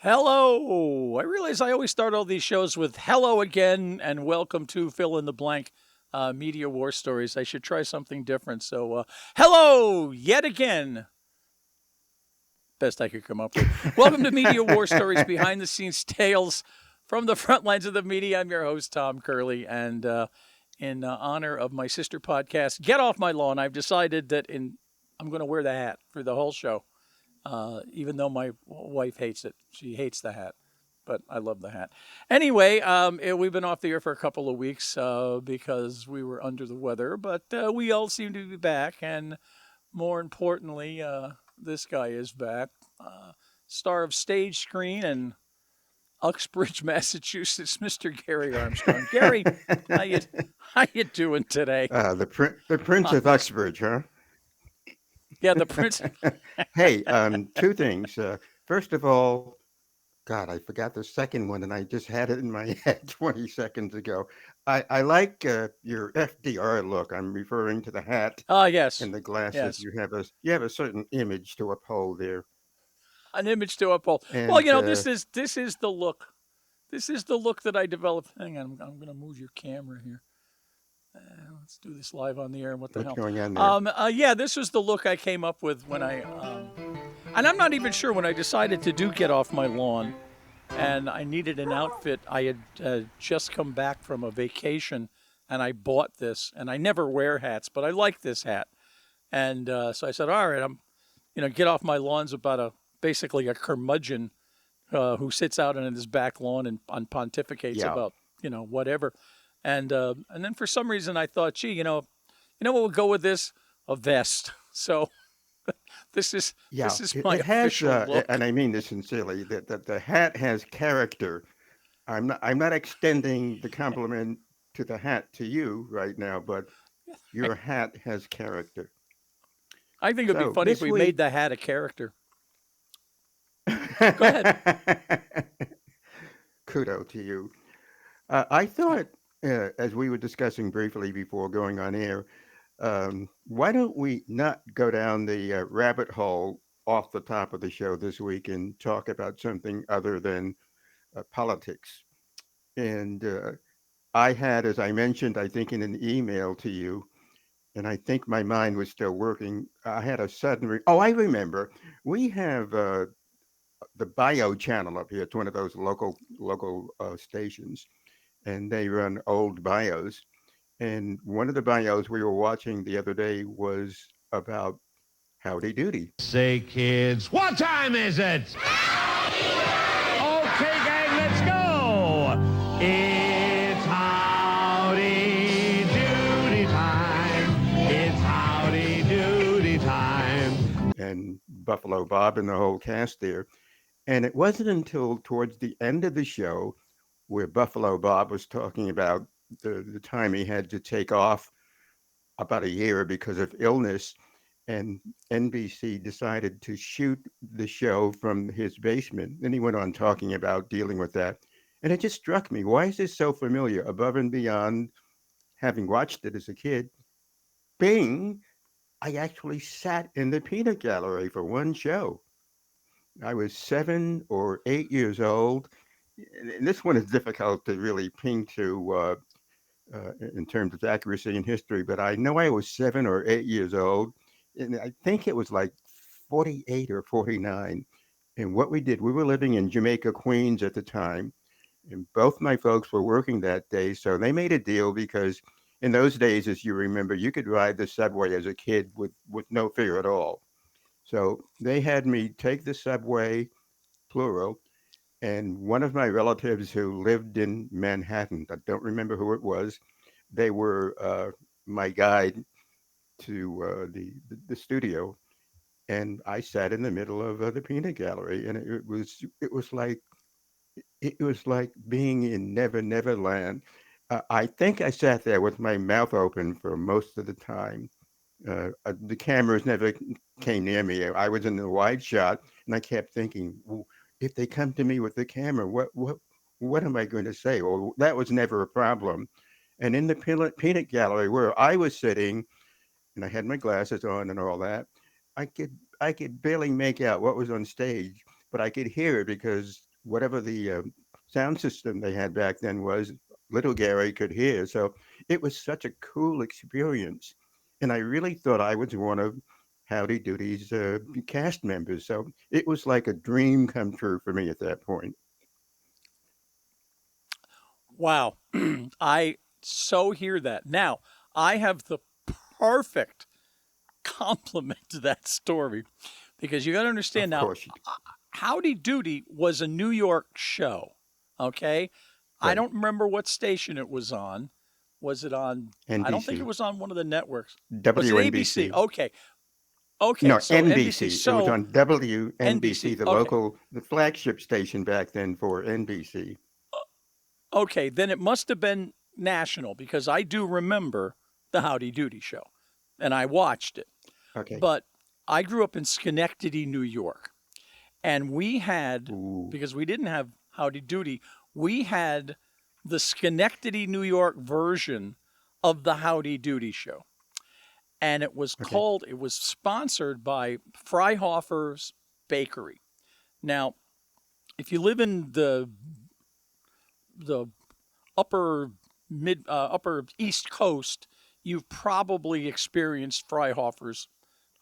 Hello. I realize I always start all these shows with hello again and welcome to fill in the blank media war stories. I should try something different. So, hello yet again. Best I could come up with. Welcome to Media War Stories, behind the scenes tales from the front lines of the media. I'm your host, Tom Curley. And in honor of my sister podcast, Get Off My Lawn, I've decided that I'm going to wear the hat for the whole show. Even though my wife hates it. She hates the hat, but I love the hat. Anyway, we've been off the air for a couple of weeks because we were under the weather, but we all seem to be back. And more importantly, this guy is back, star of stage, screen, and Uxbridge, Massachusetts, Mr. Gary Armstrong. Gary, how you how you doing today? The Prince of Uxbridge, huh? Yeah, the prince. Hey, two things. First of all, God, I forgot the second one, and I just had it in my head 20 seconds ago. I like your FDR look. I'm referring to the hat Ah, yes, and the glasses. yes. You have a certain image to uphold there, An image to uphold. Well, and this is the look. This is the look that I developed. Hang on, I'm going to move your camera here. Let's do this live on the air. What the what's hell? going on there? Yeah, this was the look I came up with when and I'm not even sure when I decided to do Get Off My Lawn, and I needed an outfit. I had just come back from a vacation, and I bought this, and I never wear hats, but I like this hat, and so I said, all right, Get Off My Lawn's about basically a curmudgeon who sits out on his back lawn and pontificates Yeah, about whatever, and then for some reason I thought, gee, what would go with this? A vest. So this is yeah. this is It, my it has, official and look. I mean this sincerely, that the hat has character. I'm not extending the compliment to the hat to you right now, but your hat has character. I think it'd be So funny if this we made week, the hat a character. Go ahead. kudo to you. I thought, as we were discussing briefly before going on air, why don't we not go down the rabbit hole off the top of the show this week and talk about something other than politics? And I had, as I mentioned, I think in an email to you, and I think my mind was still working. I had a sudden. I remember. We have the Bio channel up here. It's one of those local stations, and they run old bios. And one of the bios we were watching the other day was about Howdy Doody. Say, kids, what time is it? Okay, gang, let's go. It's howdy doody time. It's howdy doody time. And Buffalo Bob and the whole cast there. And it wasn't until towards the end of the show where Buffalo Bob was talking about the time he had to take off about a year because of illness, and NBC decided to shoot the show from his basement. Then he went on talking about dealing with that. And it just struck me, why is this so familiar? Above and beyond having watched it as a kid, bing, I actually sat in the peanut gallery for one show. I was 7 or 8 years old. And this one is difficult to really ping to in terms of accuracy in history, but I know I was 7 or 8 years old, and I think it was like 48 or 49. And what we did, we were living in Jamaica, Queens at the time, and both my folks were working that day, so they made a deal because in those days, as you remember, you could ride the subway as a kid with no fear at all. So they had me take the subway, plural, and one of my relatives who lived in Manhattan, I don't remember who it was, they were my guide to the studio, and I sat in the middle of the peanut gallery, and it was like being in Never Never Land. I think I sat there with my mouth open for most of the time. The cameras never came near me. I was in the wide shot, and I kept thinking, "Well, if they come to me with the camera, what am I going to say?" Well, that was never a problem. And in the peanut gallery where I was sitting, and I had my glasses on and all that, I could barely make out what was on stage, but I could hear it because whatever the sound system they had back then was, little Garry could hear. So it was such a cool experience. And I really thought I was one of Howdy Doody's cast members. So it was like a dream come true for me at that point. Wow. I so hear that. Now, I have the perfect complement to that story because you got to understand Of now, course, Howdy Doody was a New York show. Okay. I right. don't remember what station it was on. Was it on? I don't think it NBC, was on one of the networks. Was it ABC? WNBC. Okay. Okay. No, So NBC. NBC. It was So on WNBC, NBC. the Okay. local, the flagship station back then for NBC. Okay. Then it must have been national because I do remember the Howdy Doody show and I watched it. Okay. But I grew up in Schenectady, New York. And we had, Ooh. because we didn't have Howdy Doody, we had the Schenectady, New York version of the Howdy Doody show. And it was Okay. called, it was sponsored by Freihofer's Bakery. Now, if you live in the upper East Coast, you've probably experienced Freihofer's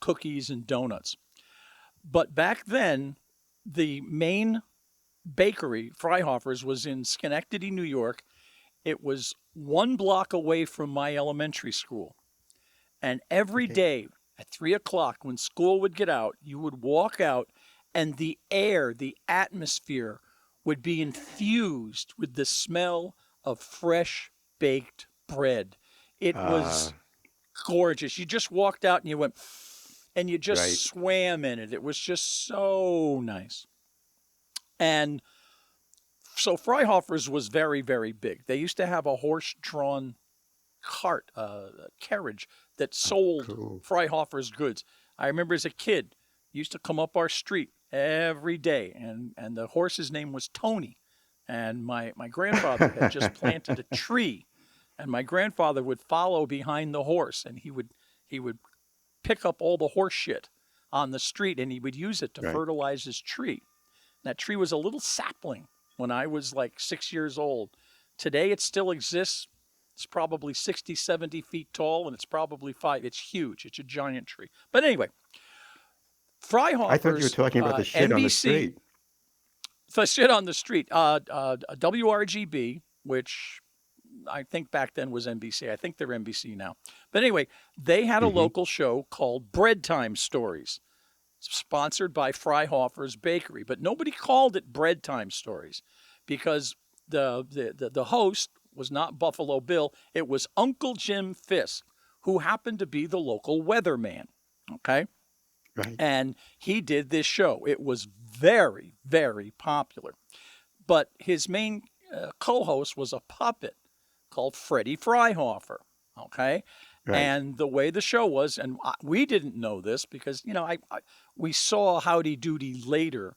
cookies and donuts. But back then, the main bakery, Freihofer's, was in Schenectady, New York. It was 1 block away from my elementary school. And every Okay. day at 3 o'clock, when school would get out, you would walk out, and the air, the atmosphere would be infused with the smell of fresh baked bread. It Uh, was gorgeous. You just walked out and you went, and you just right. swam in it. It was just so nice. And so Freihofer's was very, very big. They used to have a horse-drawn cart, a carriage that sold Cool. Freihofer's goods. I remember as a kid, used to come up our street every day, and the horse's name was Tony. And my grandfather had just planted a tree, and my grandfather would follow behind the horse, and he would pick up all the horse shit on the street, and he would use it to Right. fertilize his tree. That tree was a little sapling when I was like 6 years old. Today it still exists. It's probably 60, 70 feet tall, and it's probably five. It's huge. It's a giant tree. But anyway, I thought you were Freihofer's talking about the shit on the NBC, street. the shit on the street, WRGB, which I think back then was NBC. I think they're NBC now. But anyway, they had a Hmm. local show called Bread Time Stories, sponsored by Freihofer's Bakery. But nobody called it Bread Time Stories because the host was not Buffalo Bill. It was Uncle Jim Fisk, who happened to be the local weatherman. Okay. Right. And he did this show. It was very, very popular. But his main co-host was a puppet called Freddie Freihofer. Okay. Right. And the way the show was, and we didn't know this because, we saw Howdy Doody later,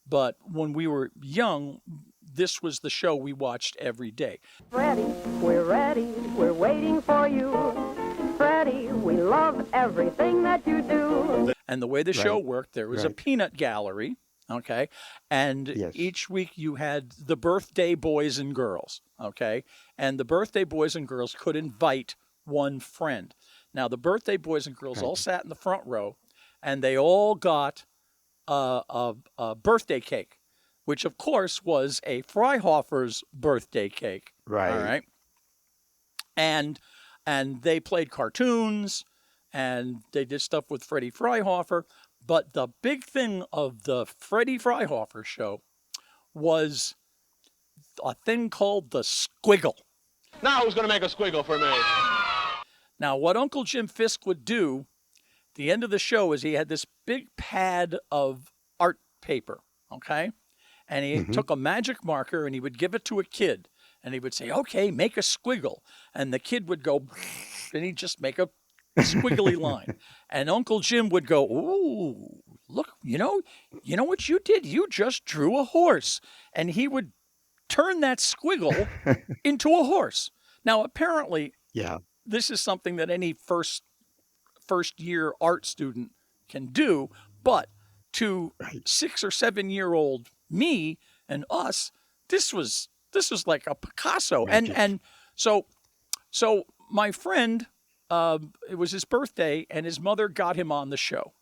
but when we were young, this was the show we watched every day. Freddie, we're ready, we're waiting for you. Freddie, we love everything that you do. And the way the show Right. worked, there was a Right. peanut gallery, okay? And Yes. each week you had the birthday boys and girls, okay? And the birthday boys and girls could invite one friend. Now, the birthday boys and girls all Right. sat in the front row, and they all got a birthday cake, which, of course, was a Freihofer's birthday cake. Right. All right. And they played cartoons and they did stuff with Freddie Freihofer. But the big thing of the Freddie Freihofer show was a thing called the squiggle. Now who's going to make a squiggle for me? Now, what Uncle Jim Fisk would do at the end of the show is he had this big pad of art paper, okay? And he took a magic marker and he would give it to a kid. And he would say, okay, make a squiggle. And the kid would go, and he'd just make a squiggly line. And Uncle Jim would go, ooh, look, you know what you did? You just drew a horse. And he would turn that squiggle into a horse. Now, apparently, Yeah. this is something that any first year art student can do, but to Right. 6 or 7 year old me, And us, this was like a Picasso. Magic. And so my friend, it was his birthday, and his mother got him on the show,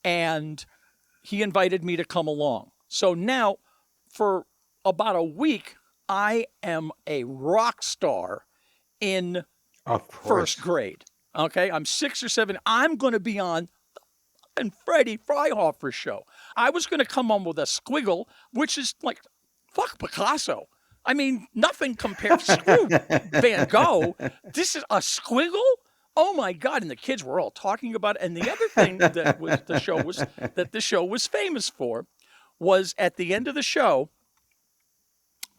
and he invited me to come along. So now, for about a week, I am a rock star in Of course. first grade. Okay, I'm 6 or 7. I'm going to be on the Freddie Freihofer show. I was going to come on with a squiggle, which is like, fuck Picasso. I mean, nothing compared. Screw Van Gogh. This is a squiggle. Oh my God! And the kids were all talking about it. And the other thing that was the show was famous for was at the end of the show,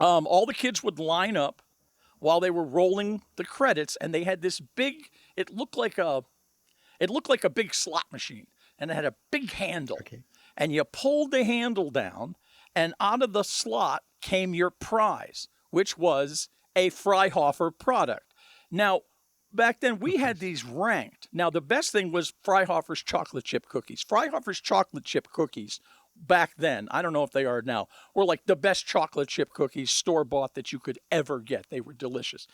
all the kids would line up while they were rolling the credits, and they had this big. It looked like a big slot machine, and it had a big handle. Okay. And you pulled the handle down, and out of the slot came your prize, which was a Freihofer product. Now, back then, we had these ranked. Now, the best thing was Freihofer's chocolate chip cookies. Freihofer's chocolate chip cookies back then, I don't know if they are now, were like the best chocolate chip cookies store-bought that you could ever get. They were delicious.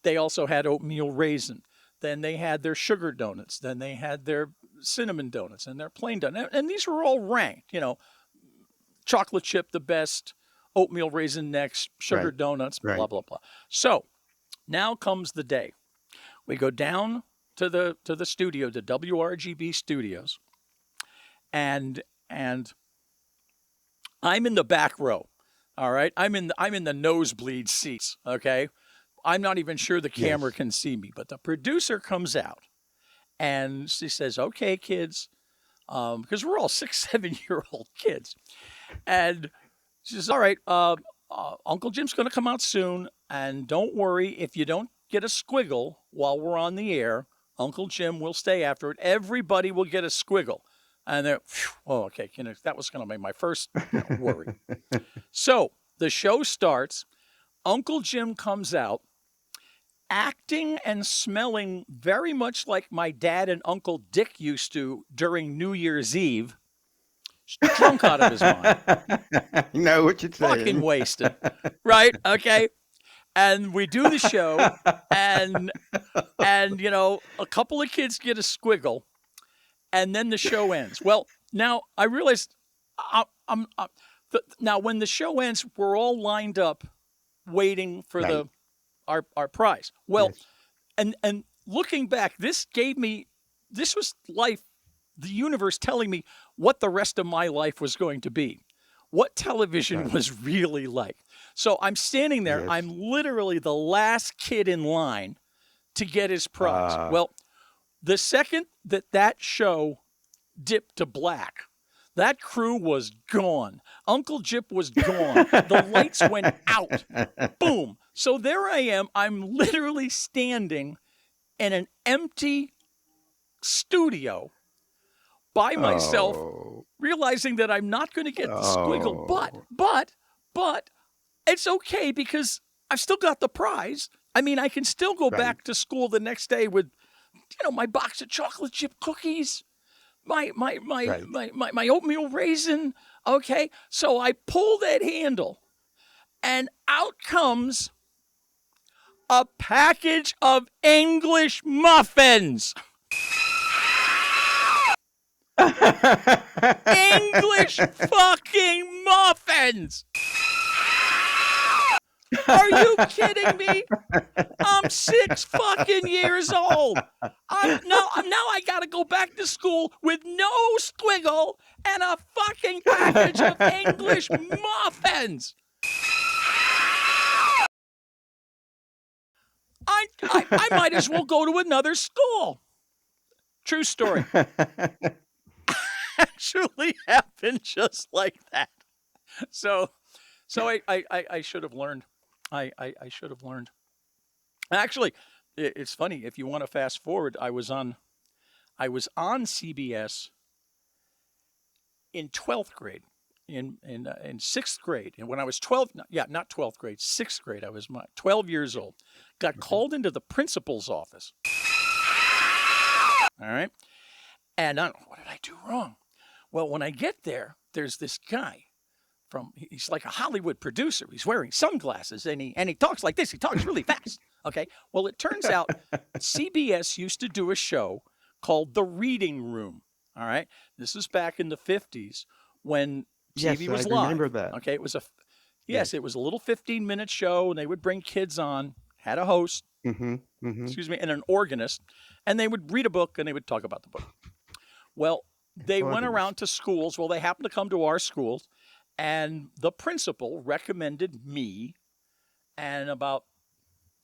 They also had oatmeal raisin. Then they had their sugar donuts. Then they had their cinnamon donuts and their plain donuts. And these were all ranked, chocolate chip the best, oatmeal raisin next, sugar donuts, blah, blah, blah. So now comes the day. We go down to the studio, the WRGB studios, and I'm in the back row. All right. I'm in the nosebleed seats. Okay. I'm not even sure the camera can see me, but the producer comes out and she says, "Okay, kids," because we're all 6, 7-year-old kids. And she says, "All right, Uncle Jim's going to come out soon. And don't worry, if you don't get a squiggle while we're on the air, Uncle Jim will stay after it. Everybody will get a squiggle." And they're, oh, okay, that was going to be my first worry. So the show starts. Uncle Jim comes out, acting and smelling very much like my dad and Uncle Dick used to during New Year's Eve. Drunk out of his mind. I know what you're saying. Fucking wasted. Right? Okay. And we do the show, and a couple of kids get a squiggle, and then the show ends. Well, now I realized now when the show ends, we're all lined up waiting for our prize. Well, and looking back, this was life, the universe telling me what the rest of my life was going to be, what television was really like. So I'm standing there. Yes. I'm literally the last kid in line to get his prize. Well, the second that show dipped to black, that crew was gone. Uncle Jim was gone. The lights went out. Boom. So there I am. I'm literally standing in an empty studio by myself, realizing that I'm not going to get the squiggle. But it's okay because I've still got the prize. I mean, I can still go back to school the next day with, my box of chocolate chip cookies, my oatmeal raisin. Okay, so I pull that handle, and out comes a package of English muffins. English fucking muffins. Are you kidding me? I'm 6 fucking years old. Now I gotta go back to school with no squiggle and a fucking package of English muffins. I might as well go to another school. True story. Actually happened just like that. So I should have learned. I should have learned. Actually, it's funny. If you want to fast forward, I was on CBS in 12th grade, in 6th grade, and when I was 12, not 12th grade, 6th grade, I was 12 years old. Got called into the principal's office. All right, and what did I do wrong? Well, when I get there, there's this guy he's like a Hollywood producer. He's wearing sunglasses and he talks like this. He talks really fast. Okay. Well, it turns out CBS used to do a show called The Reading Room. All right. This is back in the 50s when Yes, TV I was live. remember that. Okay. It was Yes. it was a little 15-minute show, and they would bring kids on, had a host, Mm-hmm. Mm-hmm. and an organist, and they would read a book and they would talk about the book. Well, they went Organist. around to schools. Well, they happened to come to our schools, and the principal recommended me and about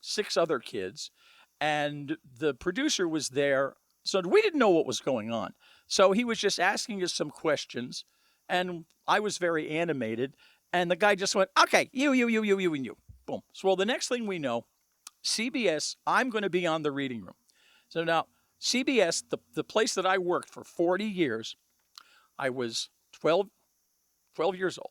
6 other kids, and the producer was there. So we didn't know what was going on. So he was just asking us some questions, and I was very animated. And the guy just went, okay, you, and you. Boom. So, well, the next thing we know, CBS, I'm going to be on The Reading Room. So now, CBS, the place that I worked for 40 years, I was 12 years old.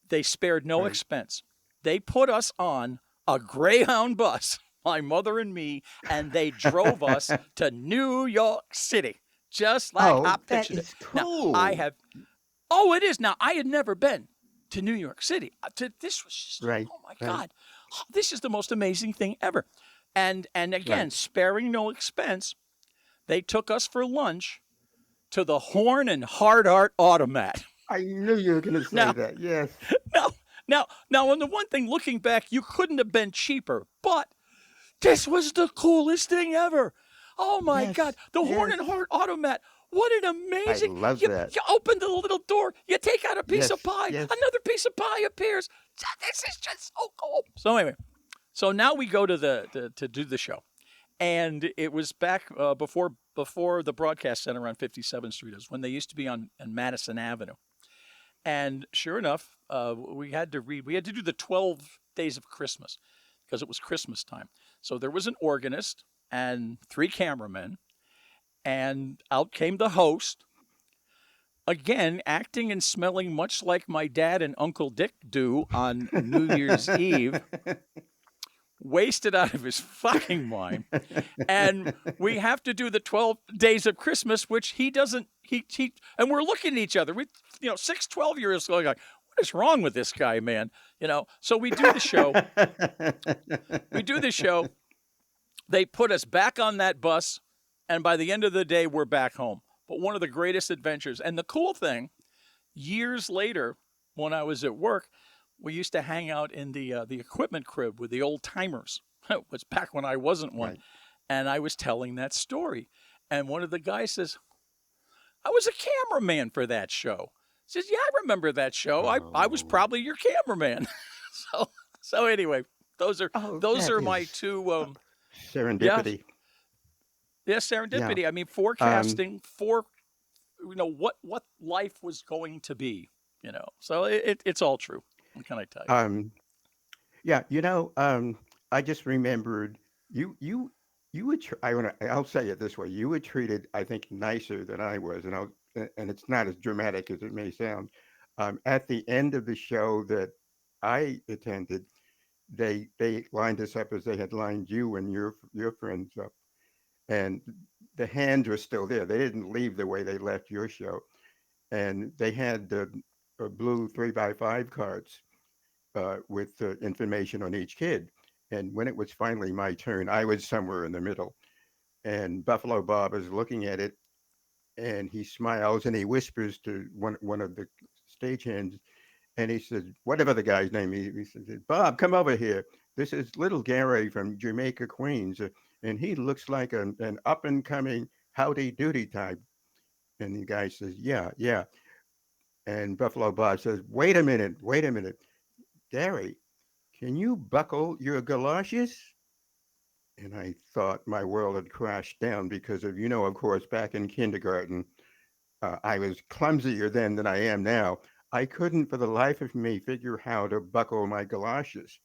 They spared no Right. expense. They put us on a Greyhound bus, my mother and me, and they drove us to New York City, just like I that pictured is it. cool. Now, it is. Now, I had never been to New York City. This was just, Right. oh my Right. God, this is the most amazing thing ever. And again, Right. sparing no expense, they took us for lunch to the Horn and Hard Art Automat. I knew you were going to say Now- that. Yes. Now, on the one thing, looking back, you couldn't have been cheaper, but this was the coolest thing ever. Oh my Yes, God, the Horn and yes. Hard Automat. What an amazing! I love you, that. You open the little door, you take out a piece of Yes, pie, yes. another piece of pie appears. This is just so cool. So anyway, so now we go to to do the show, and it was back before the broadcast center on 57th Street. It was when they used to be on Madison Avenue. And sure enough, we had to do the 12 Days of Christmas because it was Christmas time. So there was an organist and 3 cameramen, and out came the host, again acting and smelling much like my dad and Uncle Dick do on New Year's Eve, wasted out of his fucking mind. And we have to do the 12 Days of Christmas, which he doesn't, and we're looking at each other. We, 6, 12-year-olds going like, what is wrong with this guy, man? So we do the show. They put us back on that bus, and by the end of the day, we're back home. But one of the greatest adventures. And the cool thing, years later, when I was at work, we used to hang out in the equipment crib with the old timers. It was back when I wasn't one. Right. And I was telling that story. And one of the guys says, I was a cameraman for that show. He says, yeah, I remember that show. I was Oh. probably your cameraman. so anyway, those are that my is 2 serendipity. serendipity. I mean, forecasting for what life was going to be. So it's all true. What can I tell you? Yeah, I just remembered you were I'll say it this way. You were treated, I think, nicer than I was, and it's not as dramatic as it may sound. At the end of the show that I attended, they lined us up as they had lined you and your friends up, and the hands were still there. They didn't leave the way they left your show, and they had the blue 3x5 cards with the information on each kid. And when it was finally my turn, I was somewhere in the middle, and Buffalo Bob is looking at it, and he smiles and he whispers to one of the stagehands, and he says, whatever the guy's name is, he says, Bob, come over here. This is little Garry from Jamaica, Queens, and he looks like an up and coming Howdy Doody type. And the guy says, yeah, yeah. And Buffalo Bob says, wait a minute, Garry, can you buckle your galoshes? And I thought my world had crashed down because of course, back in kindergarten, I was clumsier then than I am now. I couldn't for the life of me figure how to buckle my galoshes.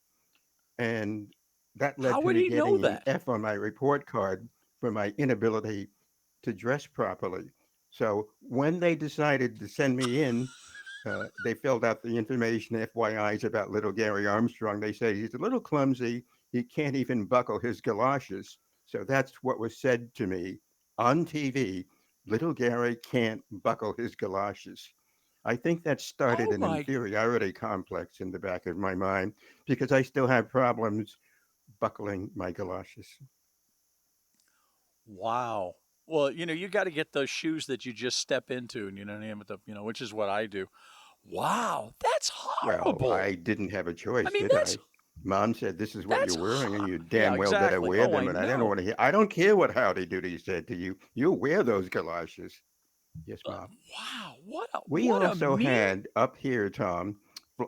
And that led How to would me he know getting an that? F on my report card for my inability to dress properly. So when they decided to send me in, they filled out the information, FYIs about little Garry Armstrong. They said he's a little clumsy. He can't even buckle his galoshes. So that's what was said to me on TV. Little Garry can't buckle his galoshes. I think that started Oh an my, inferiority complex in the back of my mind because I still have problems buckling my galoshes. wow. Well, you got to get those shoes that you just step into, and which is what I do. Wow, that's Well, horrible. I didn't have a I choice, mean, did I? Mom said, "This is what you're that's wearing, and hor- you yeah, damn well better exactly. wear Oh, them." I And I didn't know. want to hear. I don't care what Howdy Doody said to you. You wear those galoshes. Yes, Mom. Wow, what a We also mean. had up here, Tom,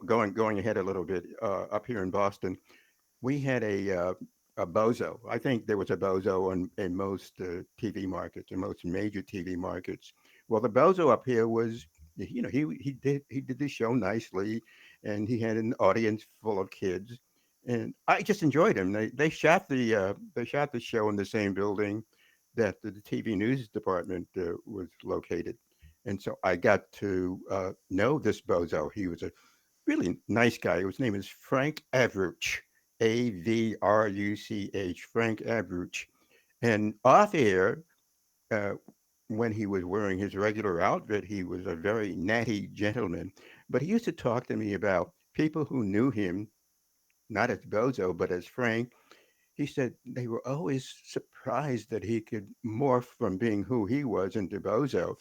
going ahead a little bit, up here in Boston, we had a bozo. I think there was a bozo in most TV markets, in most major TV markets. Well, the bozo up here was, he did the show nicely, and he had an audience full of kids, and I just enjoyed him. They shot the show in the same building that the TV news department was located, and so I got to know this bozo. He was a really nice guy. His name is Frank Avruch, Avruch, Frank Avruch. And off air, uh, when he was wearing his regular outfit, he was a very natty gentleman. But he used to talk to me about people who knew him, not as Bozo, but as Frank. He said they were always surprised that he could morph from being who he was into Bozo.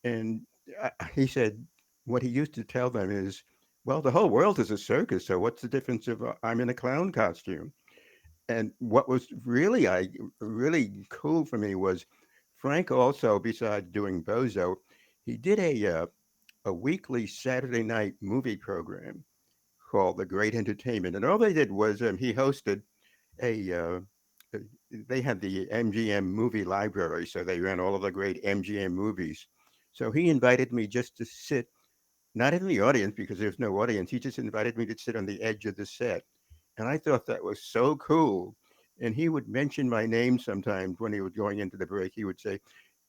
And he said what he used to tell them is, well, the whole world is a circus, so what's the difference if I'm in a clown costume? And what was really cool for me was Frank also, besides doing Bozo, he did a weekly Saturday night movie program called The Great Entertainment, and all they did was he hosted a. They had the MGM movie library, so they ran all of the great MGM movies. So he invited me just to sit, not in the audience because there's no audience. He just invited me to sit on the edge of the set. And I thought that was so cool. And he would mention my name sometimes when he was going into the break. He would say,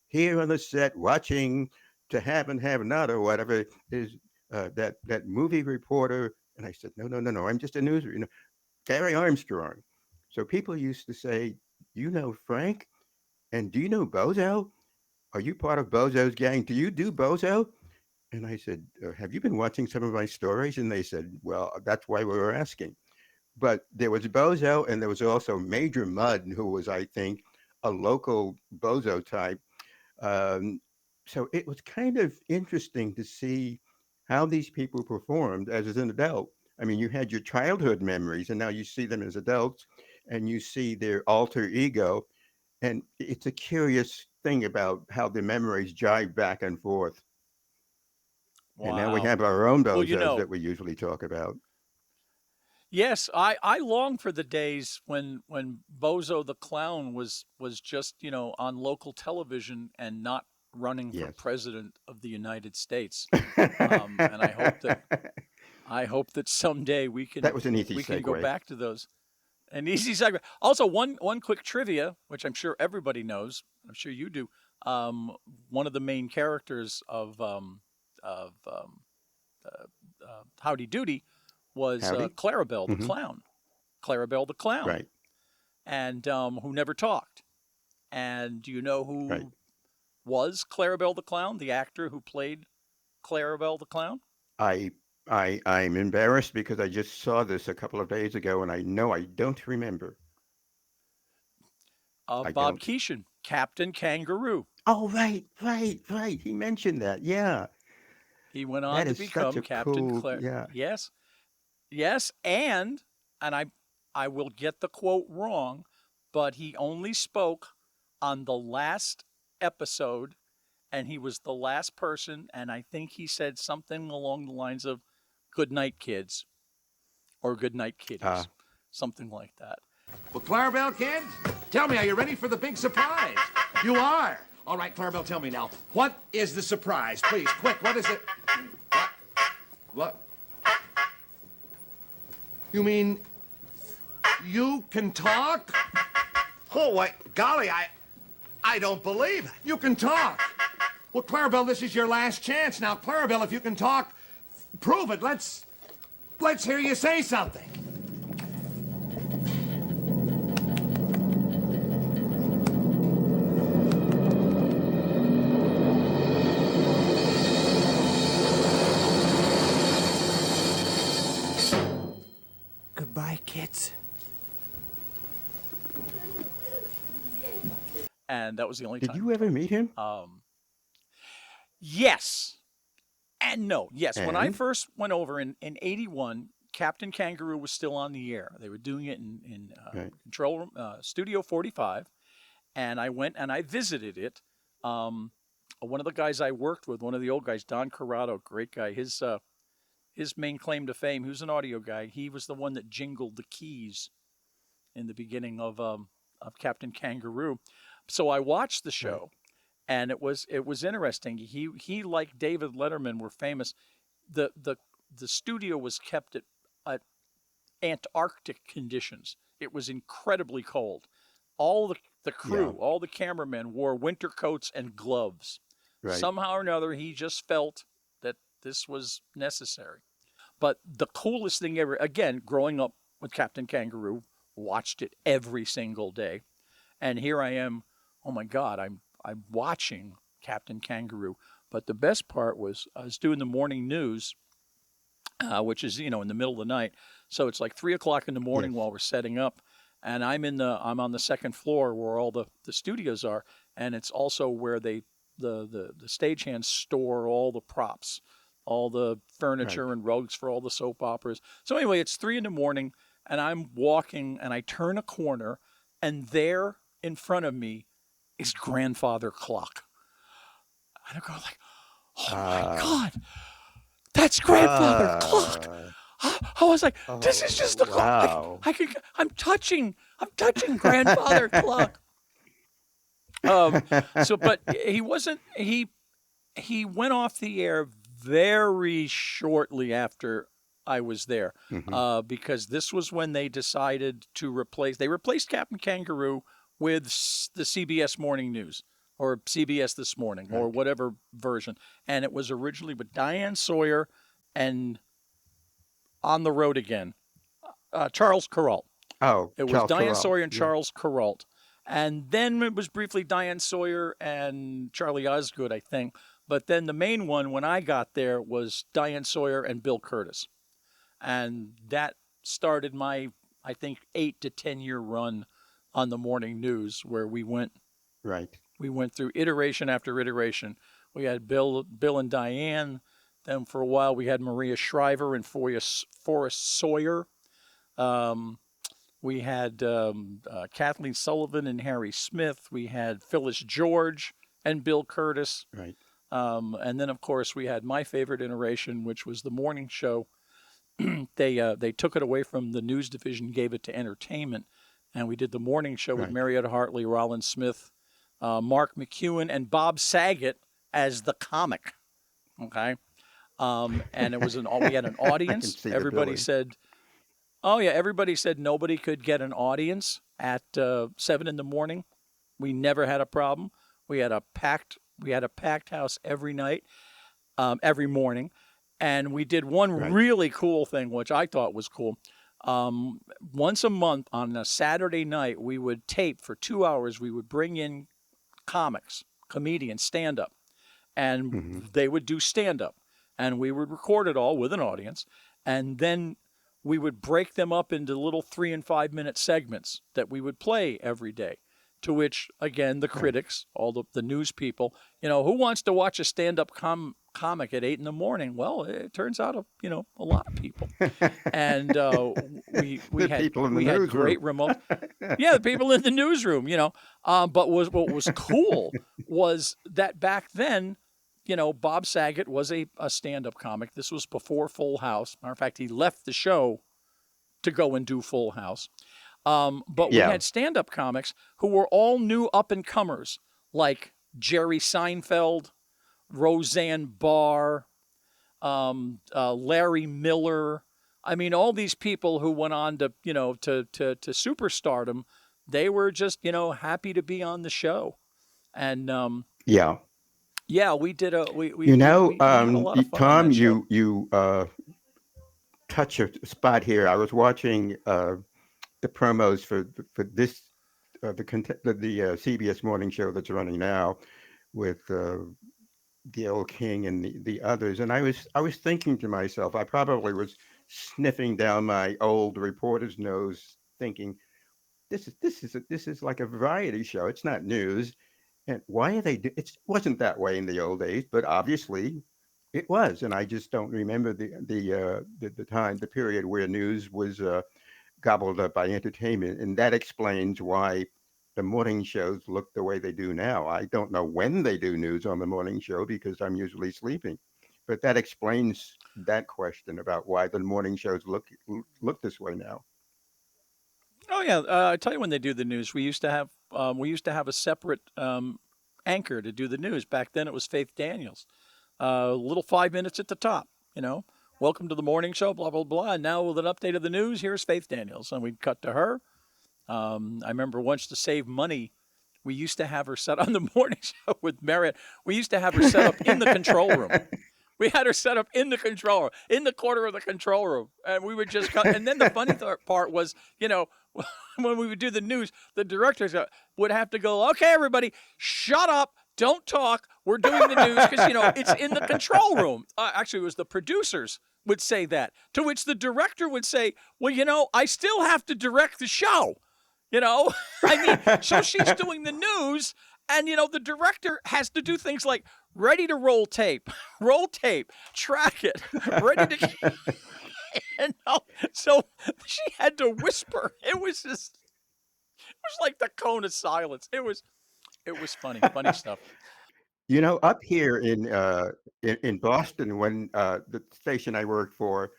here on the set, watching To Have and Have Not, or whatever, is that movie reporter. And I said, no, no, no, no. I'm just a news, Garry Armstrong. So people used to say, you know Frank? And do you know Bozo? Are you part of Bozo's gang? Do you do Bozo? And I said, have you been watching some of my stories? And they said, well, that's why we were asking. But there was Bozo, and there was also Major Mudd, who was, I think, a local Bozo type. Um, so it was kind of interesting to see how these people performed as an adult. I mean, you had your childhood memories, and now you see them as adults, and you see their alter ego. And it's a curious thing about how the memories jive back and forth. And now we Wow. have our own Well, bozos that we usually talk about. yes, I long for the days when Bozo the Clown was just, on local television and not running for Yes. president of the United States. And I hope that someday we That can was an easy we can go segue. back to those. An easy segment. Also, one quick trivia, which I'm sure everybody knows. I'm sure you do. One of the main characters of Howdy Doody was Howdy. Clarabell the Hmm. Clown. Clarabell the Clown, Right, and who never talked. And do you know right. who was Clarabell the Clown? The actor who played Clarabell the Clown? I I'm embarrassed because I just saw this a couple of days ago and I know I don't remember. I Bob don't. Keeshan, Captain Kangaroo. Oh, right, right, right. He mentioned that. Yeah. He went on That to is such become a Captain cool, Clare. yeah. Yes, yes, and I will get the quote wrong, but he only spoke on the last episode, and he was the last person, and I think he said something along the lines of "Good night, kids," or "Good night, Uh, kiddies," something like that. Well, Clarabell, kids, tell me, are you ready for the big surprise? You are. All right, Clarabell, tell me now. What is the surprise? Please, quick, what is it? What? You mean you can talk? Oh, wait, golly, I don't believe it. You can talk. Well, Clarabell, this is your last chance. Now, Clarabell, if you can talk, prove it. Let's hear you say something. Hi, kids. And that was the only Did time. you ever meet him? Yes and no. Yes, when I And? first went over in '81, Captain Kangaroo was still on the air. They were doing it in Right. control room, Studio 45, and I went and I visited it. One of the guys I worked with, one of the old guys, Don Corrado, great guy. His main claim to fame, he was an audio guy. He was the one that jingled the keys in the beginning of Captain Kangaroo. So I watched the Right. show, and it was interesting. He like David Letterman were famous. The studio was kept at Antarctic conditions. It was incredibly cold. All the crew, Yeah. all the cameramen wore winter coats and gloves. Right. Somehow or another, he just felt that this was necessary. But the coolest thing ever, again, growing up with Captain Kangaroo, watched it every single day. And here I am, oh my God, I'm watching Captain Kangaroo. But the best part was I was doing the morning news, which is, in the middle of the night. So it's like 3 o'clock in the morning Yes. while we're setting up. And I'm on the second floor where all the studios are. And it's also where the stagehands store all the props, all the furniture Right. and rugs for all the soap operas. So anyway, it's 3 a.m. and I'm walking and I turn a corner, and there in front of me is Grandfather Clock. And I go like, oh my God, that's Grandfather Clock. I was like, this is just the clock. Wow. I'm touching Grandfather Clock. But he wasn't. He went off the air very shortly after I was there, because this was when they decided to replaced Captain Kangaroo with the CBS Morning News or CBS This Morning or whatever version, and it was originally with Diane Sawyer and On the Road Again, Charles Kuralt. Oh, It was Charles Diane Corral. Sawyer and Yeah. Charles Kuralt. And then it was briefly Diane Sawyer and Charlie Osgood, I think. But then the main one, when I got there, was Diane Sawyer and Bill Curtis. And that started my, I think, 8 to 10 year run on the morning news, where we went Right. through iteration after iteration. We had Bill and Diane. Then for a while we had Maria Shriver and Forrest Sawyer. We had Kathleen Sullivan and Harry Smith. We had Phyllis George and Bill Curtis. Right. And then, of course, we had my favorite iteration, which was the morning show. They took it away from the news division, gave it to entertainment, and we did the morning show with Right. Marietta Hartley, Rollins Smith, Mark McEwen, and Bob Saget as the comic. Okay, and it was we had an audience. see the Everybody billing. said, "Oh yeah," everybody said nobody could get an audience at 7 a.m. We never had a problem. We had a packed house every night, every morning. And we did one Right. really cool thing, which I thought was cool. Once a month on a Saturday night, we would tape for 2 hours. We would bring in comics, comedians, stand-up, and they would do stand-up. And we would record it all with an audience. And then we would break them up into little 3 and 5 minute segments that we would play every day. To which, again, the critics, all the news people, who wants to watch a stand-up comic at 8 a.m? Well, it turns out, a lot of people. And we The had people in the we had newsroom. great remote. Yeah, the people in the newsroom, But what was cool was that back then, Bob Saget was a stand-up comic. This was before Full House. Matter of fact, he left the show to go and do Full House. But we Yeah. had stand-up comics who were all new up-and-comers, like Jerry Seinfeld, Roseanne Barr, Larry Miller. I mean, all these people who went on to superstardom. They were just, happy to be on the show. And Yeah. yeah, we did we You had know, a lot of fun on Tom, that show. you touch a spot here. I was watching the promos for this the CBS morning show that's running now with Gail King and the others, and I was thinking to myself, I probably was sniffing down my old reporter's nose, thinking, this is like a variety show. It's not news. And why are they? It wasn't that way in the old days, but obviously it was. And I just don't remember the time, the period where news was gobbled up by entertainment, and that explains why the morning shows look the way they do now. I don't know when they do news on the morning show because I'm usually sleeping, but that explains that question about why the morning shows look this way now. Oh yeah, I tell you when they do the news. We used to have a separate anchor to do the news. Back then it was Faith Daniels. Little 5 minutes at the top. You know, welcome to the morning show. Blah blah blah. And now with an update of the news, here's Faith Daniels, and we'd cut to her. I remember once to save money, we used to have her set on the morning show with Merritt. We used to have her set up in the control room. We had her set up in the control room, in the corner of the control room, and we would just cut. And then the funny part was, when we would do the news, the directors would have to go, "Okay, everybody, shut up, don't talk. We're doing the news because it's in the control room." Actually, it was the producers would say that, to which the director would say, "Well, I still have to direct the show." So she's doing the news, and the director has to do things like ready to roll tape, track it, ready to. So she had to whisper. It was like the cone of silence. It was funny stuff. Up here in Boston, when the station I worked for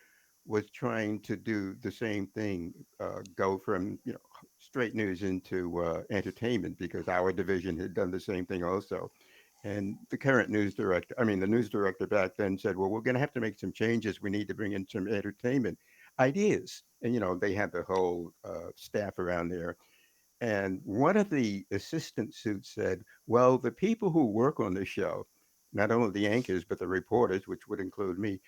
was trying to do the same thing, go from straight news into entertainment, because our division had done the same thing also. And the current the news director back then said, "Well, we're going to have to make some changes. We need to bring in some entertainment ideas." And they had the whole staff around there. And one of the assistant suits said, "Well, the people who work on the show, not only the anchors, but the reporters, which would include me,"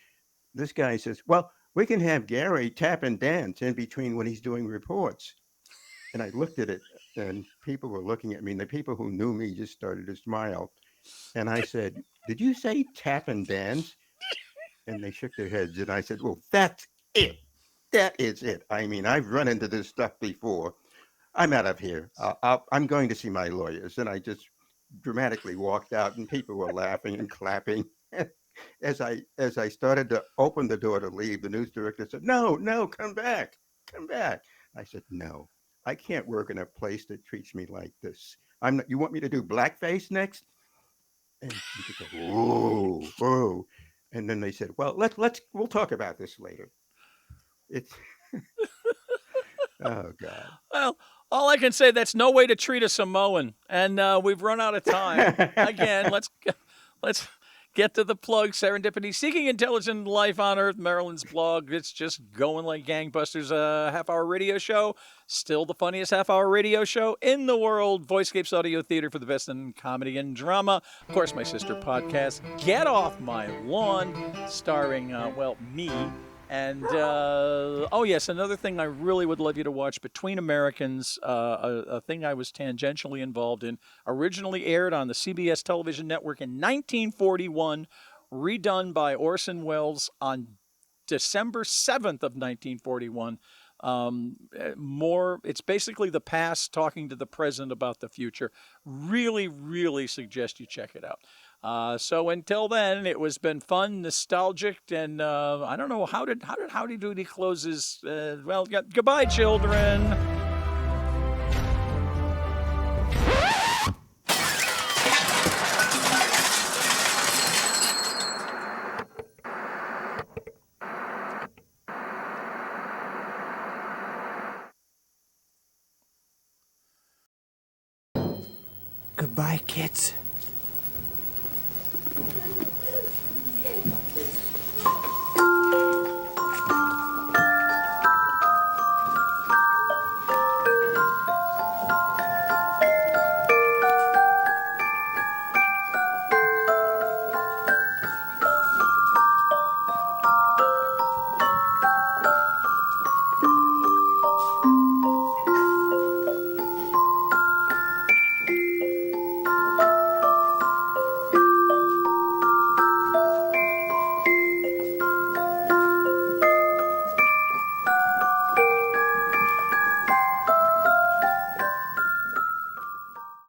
this guy says, "Well, we can have Garry tap and dance in between when he's doing reports." And I looked at it, and people were looking at me, and the people who knew me just started to smile. And I said, "Did you say tap and dance?" And they shook their heads. And I said, "Well, that's it. That is it. I mean, I've run into this stuff before. I'm out of here. I'm going to see my lawyers." And I just dramatically walked out, and people were laughing and clapping. As I started to open the door to leave, the news director said, "No, no, come back, come back." I said, "No, I can't work in a place that treats me like this. I'm not, you want me to do blackface next?" And you could go, "Whoa, whoa." And then they said, "Well, we'll talk about this later." It's oh God. Well, all I can say, that's no way to treat a Samoan, and we've run out of time. Again, let's get to the plug. Serendipity, Seeking Intelligent Life on Earth, Maryland's blog. It's just going like gangbusters. A half-hour radio show, still the funniest half-hour radio show in the world. Voicescapes Audio Theater for the best in comedy and drama. Of course, my sister podcast, Get Off My Lawn, starring me. And, oh yes, another thing I really would love you to watch, Between Americans, a thing I was tangentially involved in, originally aired on the CBS television network in 1941, redone by Orson Welles on December 7th of 1941. It's basically the past talking to the present about the future. Really, really suggest you check it out. So until then, it was been fun, nostalgic, and I don't know, how did Howdy Doody close his? Goodbye, children. Goodbye, kids.